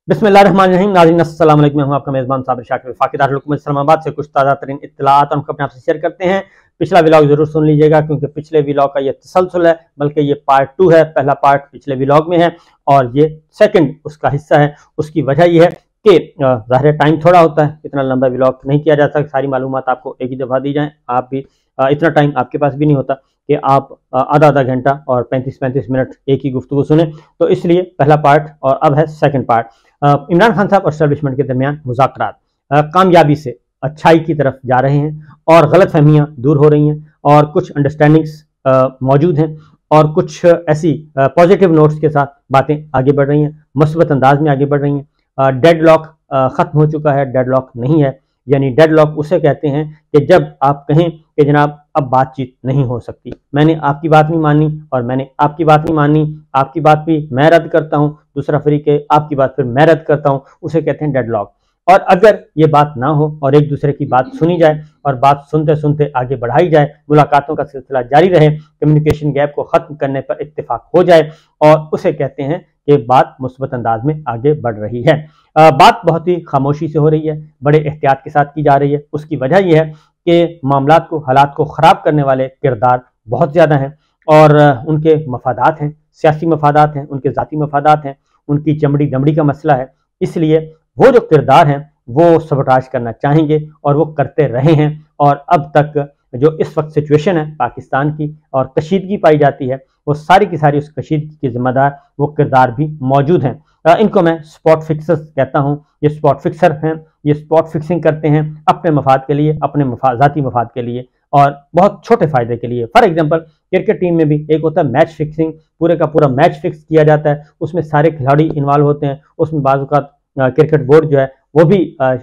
बिस्मिल्लाहिर्रहमानिर्रहीम। नाज़रीन अस्सलाम वालेकुम। मैं हूं आपका मेज़बान साबिर शाकिर वफाकी दारुल हुकूमत इस्लामाबाद से कुछ ताज़ा तरीन इत्तलात हम अपने आपसे शेयर करते हैं। पिछला व्लॉग जरूर सुन लीजिएगा क्योंकि पिछले व्लॉग का ये तसलसल है, बल्कि ये पार्ट 2 है। पहला पार्ट पिछले व्लॉग में है और ये सेकंड उसका हिस्सा है। उसकी वजह यह है कि ज़ाहिर टाइम थोड़ा होता है, इतना लंबा व्लॉग नहीं किया जा सकता, सारी मालूमात आपको एक ही दफ़ा दी जाए। आप भी इतना टाइम आपके पास भी नहीं होता कि आप आधा आधा घंटा और 35-35 मिनट एक ही गुफ्तगू सुने। तो इसलिए पहला पार्ट और अब है सेकंड पार्ट। इमरान खान साहब और एस्टेब्लिशमेंट के दरमियान मुज़ाकरात कामयाबी से अच्छाई की तरफ जा रहे हैं और गलत फहमियाँ दूर हो रही हैं और कुछ अंडरस्टैंडिंग्स मौजूद हैं और कुछ ऐसी पॉजिटिव नोट्स के साथ बातें आगे बढ़ रही हैं, मुस्बत अंदाज में आगे बढ़ रही हैं। डेडलॉक ख़त्म हो चुका है, डेडलॉक नहीं है। यानी डेडलॉक उसे कहते हैं कि जब आप कहें कि जनाब अब बातचीत नहीं हो सकती, मैंने आपकी बात नहीं मानी और मैंने आपकी बात नहीं मानी, आपकी बात भी मैं रद्द करता हूं, दूसरा फरीक है आपकी बात फिर मैं रद्द करता हूं, उसे कहते हैं डेडलॉक। और अगर ये बात ना हो और एक दूसरे की बात सुनी जाए और बात सुनते सुनते आगे बढ़ाई जाए, मुलाकातों का सिलसिला जारी रहे, कम्युनिकेशन गैप को ख़त्म करने पर इत्तेफाक हो जाए और उसे कहते हैं कि बात मुस्बत अंदाज में आगे बढ़ रही है। बात बहुत ही खामोशी से हो रही है, बड़े एहतियात के साथ की जा रही है। उसकी वजह यह है कि मामलात को, हालात को ख़राब करने वाले किरदार बहुत ज़्यादा हैं और उनके मफादात हैं, सियासी मफादात हैं, उनके ज़ाती मफादात हैं, उनकी चमड़ी दमड़ी का मसला है। इसलिए वो जो किरदार हैं वो सबटाज करना चाहेंगे और वो करते रहे हैं। और अब तक जो इस वक्त सिचुएशन है पाकिस्तान की और कशीदगी पाई जाती है, वो सारी की सारी उस कशीदगी के जिम्मेदार वो किरदार भी मौजूद हैं। इनको मैं स्पॉट फिक्सर्स कहता हूँ। ये स्पॉट फिक्सर हैं, ये स्पॉट फिक्सिंग करते हैं अपने मफाद के लिए, अपने ज़ाती मफाद के लिए और बहुत छोटे फ़ायदे के लिए। फॉर एग्जांपल क्रिकेट टीम में भी एक होता है मैच फिक्सिंग, पूरे का पूरा मैच फिक्स किया जाता है, उसमें सारे खिलाड़ी इन्वॉल्व होते हैं, उसमें बाज़ क्रिकेट बोर्ड जो है वो भी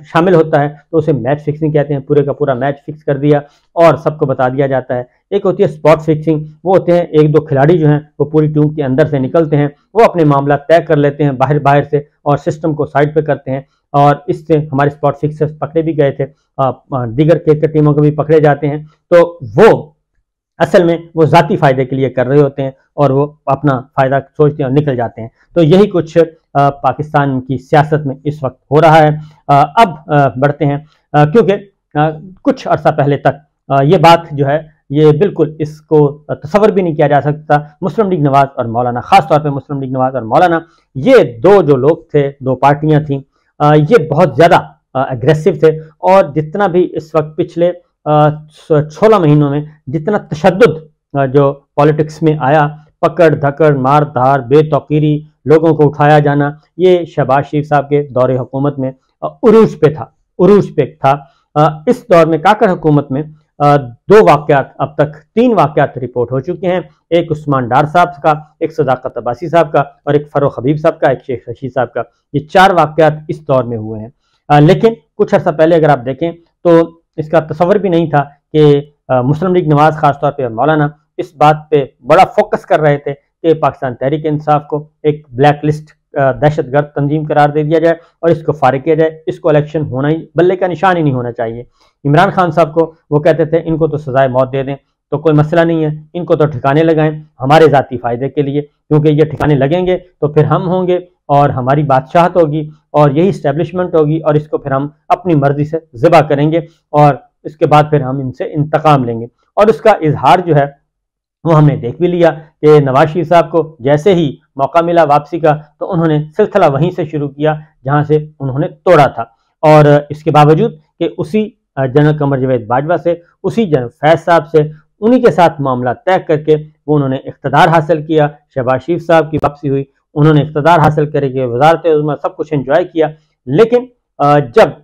शामिल होता है, तो उसे मैच फिक्सिंग कहते हैं। पूरे का पूरा मैच फिक्स कर दिया और सबको बता दिया जाता है। एक होती है स्पॉट फिक्सिंग, वो होते हैं एक दो खिलाड़ी जो हैं वो पूरी टीम के अंदर से निकलते हैं, वो अपने मामला तय कर लेते हैं बाहर बाहर से और सिस्टम को साइड पे करते हैं और इससे हमारे स्पॉट फिक्सर्स पकड़े भी गए थे, दीगर क्रिकेट टीमों को भी पकड़े जाते हैं। तो वो असल में वो ज़ाती फ़ायदे के लिए कर रहे होते हैं और वो अपना फ़ायदा सोचते हैं और निकल जाते हैं। तो यही कुछ पाकिस्तान की सियासत में इस वक्त हो रहा है। अब बढ़ते हैं क्योंकि कुछ अर्सा पहले तक ये बात जो है ये बिल्कुल इसको तसव्वुर भी नहीं किया जा सकता। मुस्लिम लीग नवाज़ और मौलाना, ख़ास तौर पे मुस्लिम लीग नवाज़ और मौलाना, ये दो जो लोग थे, दो पार्टियां थीं, ये बहुत ज़्यादा एग्रेसिव थे और जितना भी इस वक्त पिछले 16 महीनों में जितना तशद्दुद जो पॉलिटिक्स में आया, पकड़ धकड़, मार धार, बेतौकीरी, लोगों को उठाया जाना, ये शहबाज शरीफ साहब के दौरे हुकूमत में उरूज पे था, उरूज पे था। इस दौर में काकर हुकूमत में दो वाक़यात, अब तक 3 वाक़यात रिपोर्ट हो चुके हैं। एक उस्मान डार साहब का, एक सदाकत अब्बासी साहब का और एक फ़ारूक हबीब साहब का, एक शेख रशीद साहब का। ये 4 वाक़यात इस दौर में हुए हैं। लेकिन कुछ अर्सा पहले अगर आप देखें तो इसका तसव्वुर भी नहीं था कि मुस्लिम लीग नवाज़ खासतौर पे मौलाना इस बात पे बड़ा फोकस कर रहे थे कि पाकिस्तान तहरीक इंसाफ को एक ब्लैक लिस्ट दहशतगर्द तंजीम करार दे दिया जाए और इसको फारिग किया जाए। इसको इलेक्शन होना ही बल्ले का निशान ही नहीं होना चाहिए। इमरान खान साहब को वो कहते थे इनको तो सजाए मौत दे दें तो कोई मसला नहीं है, इनको तो ठिकाने लगाएं हमारे ज़ाती फ़ायदे के लिए, क्योंकि ये ठिकाने लगेंगे तो फिर हम होंगे और हमारी बादशाहत होगी और यही इस्टेब्लिशमेंट होगी और इसको फिर हम अपनी मर्जी से ज़िबा करेंगे और इसके बाद फिर हम इनसे इंतकाम लेंगे। और उसका इजहार जो है वो हमने देख भी लिया कि नवाज शरीफ साहब को जैसे ही मौका मिला वापसी का तो उन्होंने सिलसिला वहीं से शुरू किया जहां से उन्होंने तोड़ा था। और इसके बावजूद कि उसी जनरल कमर जावेद बाजवा से, उसी जनरल फैज साहब से, उन्हीं के साथ मामला तय करके वो उन्होंने इख्तदार हासिल किया। शहबाज शरीफ साहब की वापसी हुई, उन्होंने इख्तदार हासिल करके वजारत उज़्मा सब कुछ एंजॉय किया। लेकिन जब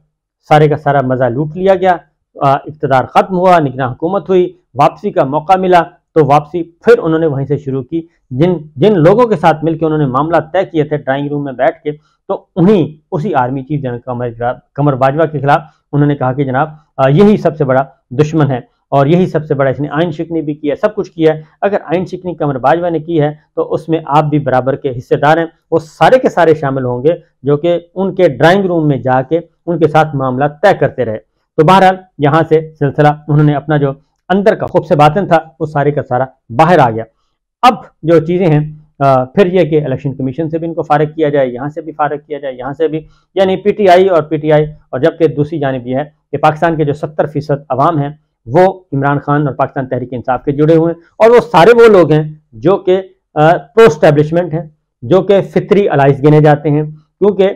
सारे का सारा मज़ा लूट लिया गया, इख्तदार ख़त्म हुआ, निगरान हुकूमत हुई, वापसी का मौका मिला तो वापसी फिर उन्होंने वहीं से शुरू की। जिन लोगों के साथ मिलकर उन्होंने मामला तय किए थे ड्राइंग रूम में बैठ के, तो उन्हीं उसी आर्मी चीफ जनरल कमर बाजवा के खिलाफ उन्होंने कहा कि जनाब यही सबसे बड़ा दुश्मन है और यही सबसे बड़ा, इसने आइन शिकनी भी किया, सब कुछ किया है। अगर आइन शिकनी कमर बाजवा ने की है तो उसमें आप भी बराबर के हिस्सेदार हैं। वो सारे के सारे शामिल होंगे जो कि उनके ड्राइंग रूम में जाके उनके साथ मामला तय करते रहे। तो बहरहाल यहाँ से सिलसिला उन्होंने अपना जो अंदर का खूब से बातिन था वो सारे का सारा बाहर आ गया। अब जो चीज़ें हैं फिर ये कि इलेक्शन कमीशन से भी इनको फारिग किया जाए, यहाँ से भी फारिग किया जाए, यहाँ से भी, यानी पीटीआई और जबकि दूसरी जानिब यह है कि पाकिस्तान के जो 70% अवाम हैं वो इमरान खान और पाकिस्तान तहरीक इंसाफ के जुड़े हुए हैं, और वो सारे वो लोग हैं जो कि प्रो स्टैब्लिशमेंट हैं, जो कि फितरी अलाइज गिने जाते हैं। क्योंकि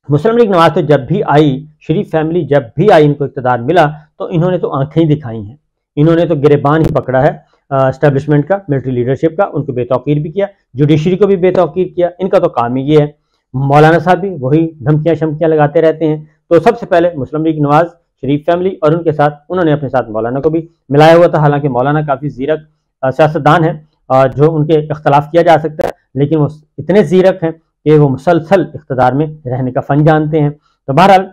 मुस्लिम लीग नवाज तो जब भी आई, शरीफ फैमिली जब भी आई, इनको इक़्तिदार मिला तो इन्होंने तो आंखें ही दिखाई हैं, इन्होंने तो गिरेबान ही पकड़ा है एस्टेब्लिशमेंट का, मिलिट्री लीडरशिप का, उनको बेतौकीर भी किया, जुडिशरी को भी बेतौकीर किया। इनका तो काम ही ये है। मौलाना साहब भी वही धमकियां शमकियां लगाते रहते हैं। तो सबसे पहले मुस्लिम लीग नवाज, शरीफ फैमिली और उनके साथ उन्होंने अपने साथ मौलाना को भी मिलाया हुआ था। हालांकि मौलाना काफ़ी ज़ीरक सियासतदान है, जो उनके इख्तलाफ किया जा सकता है, लेकिन वो इतने ज़ीरक हैं कि वो मुसलसल इख्तदार में रहने का फ़न जानते हैं। तो बहरहाल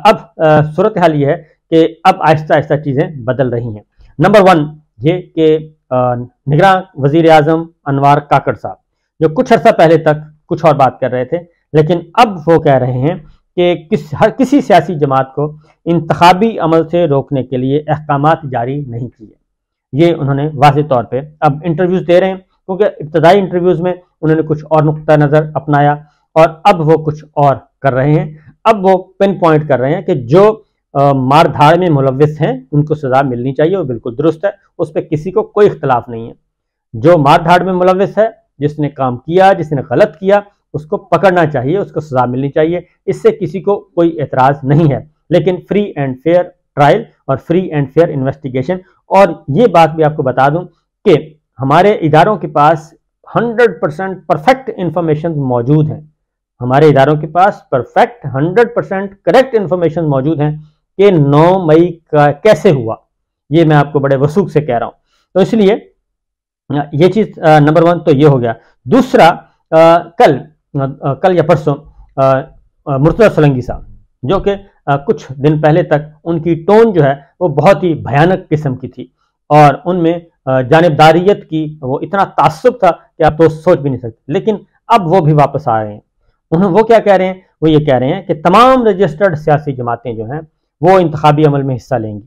अब सूरत हाल ये है कि अब आहिस्ता आहिस्ता चीज़ें बदल रही हैं। नंबर 1 ये कि निगरान वज़ीर आज़म अनवार काकड़ साहब, जो कुछ अर्सा पहले तक कुछ और बात कर रहे थे, लेकिन अब वो कह रहे हैं कि हर किसी सियासी जमात को इंतखाबी अमल से रोकने के लिए अहकामात जारी नहीं किए। ये उन्होंने वाज़ेह तौर पे अब इंटरव्यूज़ दे रहे हैं, क्योंकि इब्तदाई इंटरव्यूज़ में उन्होंने कुछ और नुक्ता नज़र अपनाया और अब वो कुछ और कर रहे हैं। अब वो पिन पॉइंट कर रहे हैं कि जो मार धाड़ में मुलव्विस हैं उनको सज़ा मिलनी चाहिए, वो बिल्कुल दुरुस्त है, उस पर किसी को कोई इख्तलाफ नहीं है। जो मार धाड़ में मुलव्विस है, जिसने काम किया, जिसने गलत किया, उसको पकड़ना चाहिए, उसको सज़ा मिलनी चाहिए, इससे किसी को कोई एतराज़ नहीं है। लेकिन फ्री एंड फेयर ट्रायल और फ्री एंड फेयर इन्वेस्टिगेशन, और ये बात भी आपको बता दूं कि हमारे इदारों के पास 100% परफेक्ट इंफॉर्मेशन मौजूद हैं, हमारे इदारों के पास परफेक्ट 100% करेक्ट इंफॉर्मेशन मौजूद हैं कि 9 मई का कैसे हुआ। ये मैं आपको बड़े वसूख से कह रहा हूँ। तो इसलिए ये चीज़ नंबर 1 तो ये हो गया। दूसरा, कल या परसों मुर्तज़ा सोलंकी साहब, जो कि कुछ दिन पहले तक उनकी टोन जो है वो बहुत ही भयानक किस्म की थी और उनमें जानिबदारियत की वो इतना तासुब था कि आप तो सोच भी नहीं सकते। लेकिन अब वो भी वापस आ रहे हैं। वो क्या कह रहे हैं? वो ये कह रहे हैं कि तमाम रजिस्टर्ड सियासी जमातें जो हैं वो इंतखाबी अमल में हिस्सा लेंगी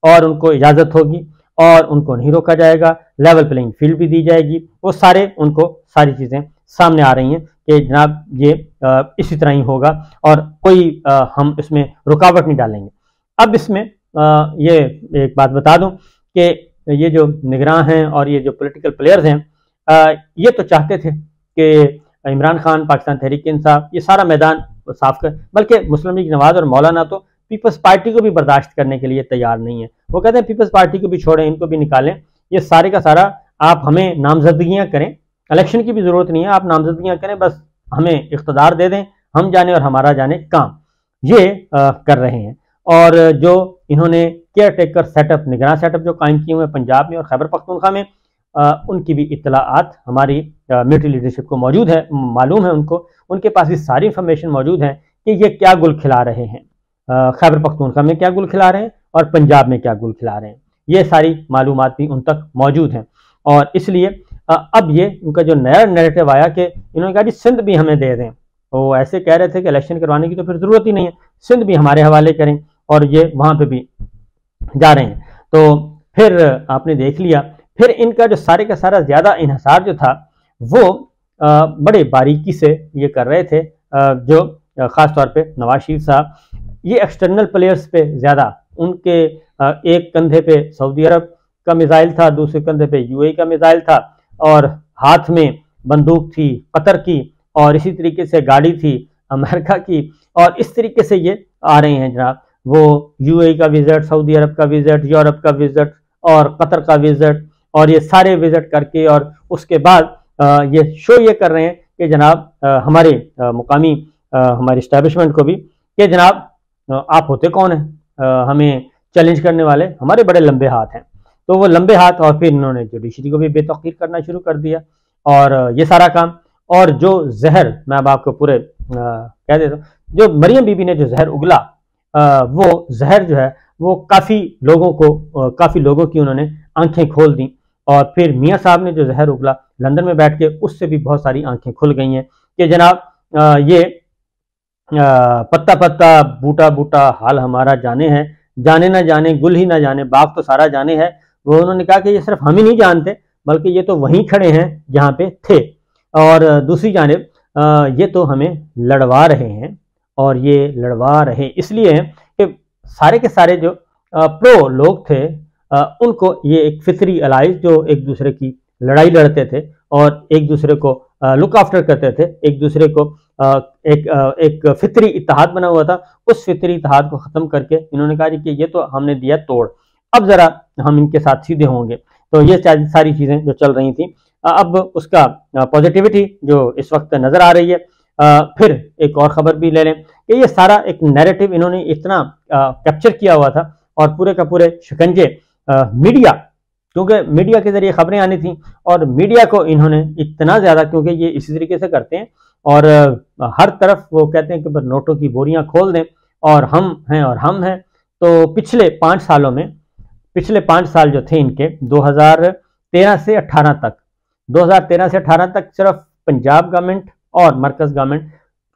और उनको इजाज़त होगी और उनको नहीं रोका जाएगा, लेवल प्लेइंग फील्ड भी दी जाएगी। वो सारे उनको सारी चीज़ें सामने आ रही हैं कि जनाब ये इसी तरह ही होगा और कोई हम इसमें रुकावट नहीं डालेंगे। अब इसमें ये एक बात बता दूं कि ये जो निगरान हैं और ये जो पॉलिटिकल प्लेयर्स हैं, ये तो चाहते थे कि इमरान खान, पाकिस्तान तहरीक इंसाफ, ये सारा मैदान साफ कर, बल्कि मुस्लिम लीग नवाज और मौलाना तो पीपल्स पार्टी को भी बर्दाश्त करने के लिए तैयार नहीं है। वो कहते हैं पीपल्स पार्टी को भी छोड़ें, इनको भी निकालें, ये सारे का सारा आप हमें नामजदगियाँ करें, इलेक्शन की भी ज़रूरत नहीं है, आप नामजदगियाँ करें, बस हमें इख्तदार दे दें, हम जाने और हमारा जाने काम, ये कर रहे हैं। और जो इन्होंने केयर टेकर सेटअप, निगरान सेटअप जो कायम किए हुए हैं पंजाब में और खैबर पख्तूनख्वा में, उनकी भी इत्तलाआत हमारी मिलिट्री लीडरशिप को मौजूद है, मालूम है उनको, उनके पास भी सारी इंफॉर्मेशन मौजूद है कि ये क्या गुल खिला रहे हैं, खैबर पख्तूनख्वा में क्या गुल खिला रहे हैं और पंजाब में क्या गुल खिला रहे हैं, ये सारी मालूमात भी उन तक मौजूद हैं। और इसलिए अब ये उनका जो नया नैरेटिव आया कि इन्होंने कहा जी सिंध भी हमें दे दें, वो ऐसे कह रहे थे कि इलेक्शन करवाने की तो फिर ज़रूरत ही नहीं है, सिंध भी हमारे हवाले करें, और ये वहाँ पे भी जा रहे हैं। तो फिर आपने देख लिया, फिर इनका जो सारे का सारा ज़्यादा इन्हिसार जो था वो बड़े बारीकी से ये कर रहे थे, जो ख़ास तौर पे नवाज शरीफ साहब, ये एक्सटर्नल प्लेयर्स पे ज़्यादा, उनके एक कंधे पे सऊदी अरब का मिसाइल था, दूसरे कंधे पे यूएई का मिसाइल था और हाथ में बंदूक थी कतर की और इसी तरीके से गाड़ी थी अमेरिका की, और इस तरीके से ये आ रहे हैं जनाब। वो यूएई का विजिट, सऊदी अरब का विजिट, यूरोप का विजिट और कतर का विजिट, और ये सारे विजिट करके और उसके बाद ये शो ये कर रहे हैं कि जनाब हमारे मुकामी हमारे इस्टेब्लिशमेंट को भी कि जनाब आप होते कौन हैं हमें चैलेंज करने वाले, हमारे बड़े लंबे हाथ हैं। तो वो लंबे हाथ, और फिर इन्होंने जुडिशरी को भी बेतौकीर करना शुरू कर दिया और ये सारा काम। और जो जहर, मैं अब आपको पूरे कह देता हूँ, जो मरियम बीबी ने जो जहर उगला, वो जहर जो है वो काफ़ी लोगों की उन्होंने आंखें खोल दी। और फिर मियाँ साहब ने जो जहर उगला लंदन में बैठ के, उससे भी बहुत सारी आंखें खुल गई हैं कि जनाब ये पत्ता पत्ता बूटा बूटा हाल हमारा जाने है, जाने ना जाने गुल ही ना जाने बाग तो सारा जाने है। वो उन्होंने कहा कि ये सिर्फ हम ही नहीं जानते बल्कि ये तो वहीं खड़े हैं जहाँ पे थे। और दूसरी जानिब ये तो हमें लड़वा रहे हैं, और ये लड़वा रहे इसलिए हैं कि सारे के सारे जो प्रो लोग थे उनको ये एक फितरी अलाइज जो एक दूसरे की लड़ाई लड़ते थे और एक दूसरे को लुक आफ्टर करते थे, एक दूसरे को एक फितरी इत्तेहाद बना हुआ था, उस फितरी इत्तेहाद को ख़त्म करके इन्होंने कहा कि ये तो हमने दिया तोड़, अब ज़रा हम इनके साथ सीधे होंगे। तो ये सारी चीज़ें जो चल रही थी, अब उसका पॉजिटिविटी जो इस वक्त नज़र आ रही है। फिर एक और ख़बर भी ले लें कि ये सारा एक नैरेटिव इन्होंने इतना कैप्चर किया हुआ था और पूरे का पूरे शिकंजे मीडिया, क्योंकि मीडिया के जरिए खबरें आनी थी और मीडिया को इन्होंने इतना ज़्यादा, क्योंकि ये इसी तरीके से करते हैं और हर तरफ वो कहते हैं कि बस नोटों की बोरियां खोल दें और हम हैं और हम हैं। तो पिछले 5 सालों में, पिछले 5 साल जो थे इनके 2013 से 18 तक, 2013 से 18 तक सिर्फ पंजाब गवर्नमेंट और मरकज गवर्नमेंट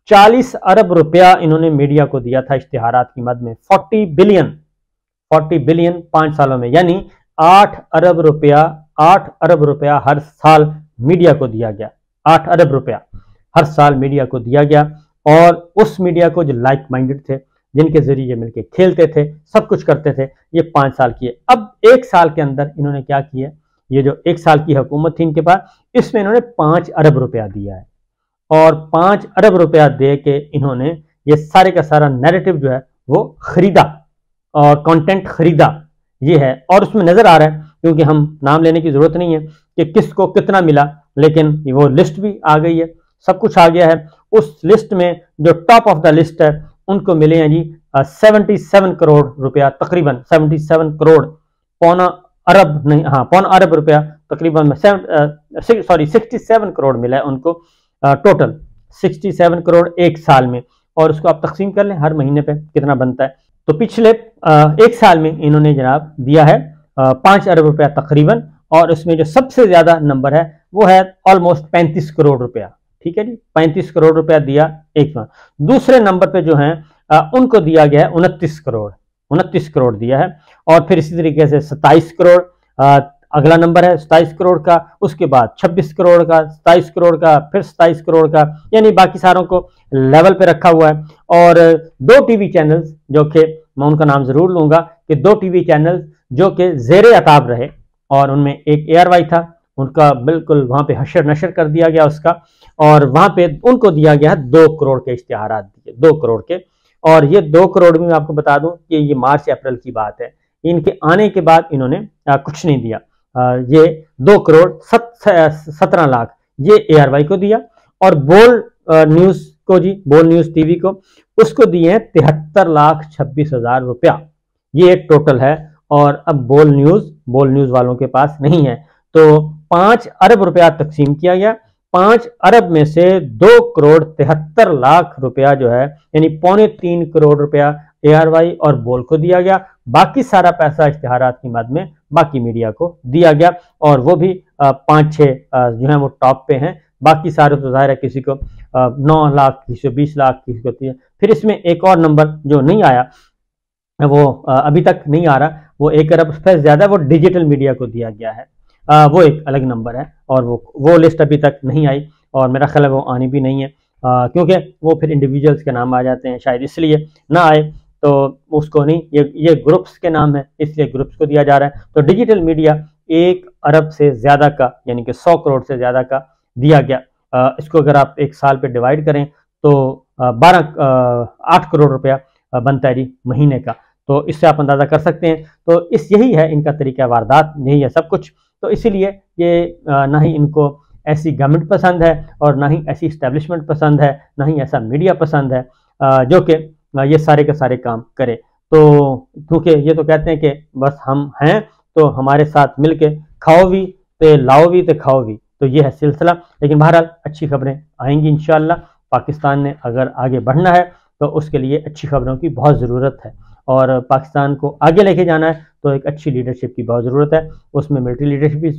40 अरब रुपया इन्होंने मीडिया को दिया था इश्तिहारात की मद में। 40 बिलियन 5 सालों में, यानी 8 अरब रुपया हर साल मीडिया को दिया गया। 8 अरब रुपया हर साल मीडिया को दिया गया, और उस मीडिया को जो लाइक माइंडेड थे, जिनके जरिए मिलकर खेलते थे, सब कुछ करते थे, ये 5 साल किए। अब 1 साल के अंदर इन्होंने क्या किया, ये जो 1 साल की हुकूमत थी इनके पास, इसमें इन्होंने 5 अरब रुपया दिया है, और 5 अरब रुपया दे के इन्होंने ये सारे का सारा नैरेटिव जो है वो खरीदा और कंटेंट खरीदा, ये है। और उसमें नजर आ रहा है, क्योंकि हम नाम लेने की जरूरत नहीं है कि किसको कितना मिला, लेकिन वो लिस्ट भी आ गई है, सब कुछ आ गया है। उस लिस्ट में जो टॉप ऑफ द लिस्ट है उनको मिले हैं जी 77 करोड़ रुपया, तकरीबन 77 करोड़, पौना अरब नहीं, हाँ पौना अरब रुपया तकरीबन 67 करोड़ मिला है उनको, टोटल 67 करोड़ 1 साल में। और उसको आप तकसीम कर लें हर महीने पे कितना बनता है। तो पिछले 1 साल में इन्होंने जनाब दिया है 5 अरब रुपया तकरीबन, और उसमें जो सबसे ज्यादा नंबर है वो है ऑलमोस्ट 35 करोड़ रुपया। ठीक है जी, 35 करोड़ रुपया दिया एक साल। दूसरे नंबर पे जो है उनको दिया गया है 29 करोड़ दिया है, और फिर इसी तरीके से 27 करोड़ अगला नंबर है 27 करोड़ का, उसके बाद 26 करोड़ का, 27 करोड़ का, फिर 27 करोड़ का, यानी बाकी सारों को लेवल पे रखा हुआ है। और 2 टीवी चैनल्स जो कि मैं उनका नाम जरूर लूंगा कि 2 टीवी चैनल्स जो कि जेरे अताब रहे, और उनमें एक ARY था, उनका बिल्कुल वहां पे हशर नशर कर दिया गया उसका, और वहां पे उनको दिया गया है 2 करोड़ के इश्तिहारात दिए, 2 करोड़ के। और ये 2 करोड़ भी मैं आपको बता दूं कि ये मार्च अप्रैल की बात है, इनके आने के बाद इन्होंने कुछ नहीं दिया। ये 2 करोड़ 17 लाख ये ARY को दिया, और बोल न्यूज को जी, बोल न्यूज टीवी को, उसको दिए हैं 73,26,000 रुपया, ये एक टोटल है। और अब बोल न्यूज वालों के पास नहीं है, तो 5 अरब रुपया तकसीम किया गया। 5 अरब में से 2 करोड़ 73 लाख रुपया जो है, यानी 2.25 करोड़ रुपया ARY और बोल को दिया गया। बाकी सारा पैसा इश्तिहारात की मद में बाकी मीडिया को दिया गया, और वो भी 5-6 जो है वो टॉप पे हैं। बाकी सारे तो जाहिर है किसी को 9 लाख, किसी को 20 लाख, किसी को 30। फिर इसमें एक और नंबर जो नहीं आया, वो अभी तक नहीं आ रहा, वो 1 अरब से ज्यादा वो डिजिटल मीडिया को दिया गया है। वो एक अलग नंबर है, और वो लिस्ट अभी तक नहीं आई, और मेरा ख्याल है वो आनी भी नहीं है, क्योंकि वो फिर इंडिविजुअल्स के नाम आ जाते हैं, शायद इसलिए ना आए। तो उसको नहीं, ये ग्रुप्स के नाम है, इसलिए ग्रुप्स को दिया जा रहा है। तो डिजिटल मीडिया 1 अरब से ज्यादा का, यानी कि 100 करोड़ से ज्यादा का दिया गया। इसको अगर आप 1 साल पे डिवाइड करें तो 8 करोड़ रुपया बनता है जी महीने का। तो इससे आप अंदाजा कर सकते हैं। तो यही है इनका तरीका वारदात, यही है सब कुछ। तो इसीलिए ये ना ही इनको ऐसी गवर्नमेंट पसंद है, और ना ही ऐसी इस्टेब्लिशमेंट पसंद है, ना ही ऐसा मीडिया पसंद है जो कि ये सारे के सारे काम करे। तो क्योंकि ये तो कहते हैं कि बस हम हैं तो हमारे साथ मिलके खाओ भी तो लाओ भी तो खाओ भी, तो ये है सिलसिला। लेकिन बहरहाल अच्छी खबरें आएंगी इंशाअल्लाह। पाकिस्तान ने अगर आगे बढ़ना है तो उसके लिए अच्छी खबरों की बहुत ज़रूरत है, और पाकिस्तान को आगे लेके जाना है तो एक अच्छी लीडरशिप की बहुत ज़रूरत है। उसमें मिलिट्री लीडरशिप भी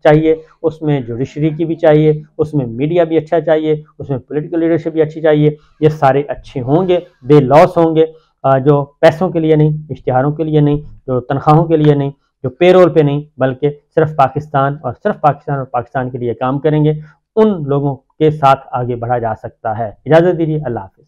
चाहिए, उसमें जुडिशरी की भी चाहिए, उसमें मीडिया भी अच्छा चाहिए, उसमें पॉलिटिकल लीडरशिप भी अच्छी चाहिए। ये सारे अच्छे होंगे, दे लॉस होंगे, जो पैसों के लिए नहीं, इश्तिहारों के लिए नहीं, जो तनख्वाहों के लिए नहीं, जो पेरोल पे नहीं, बल्कि सिर्फ पाकिस्तान और पाकिस्तान के लिए काम करेंगे। उन लोगों के साथ आगे बढ़ा जा सकता है। इजाजत दीजिए, अल्लाह हाफिज़।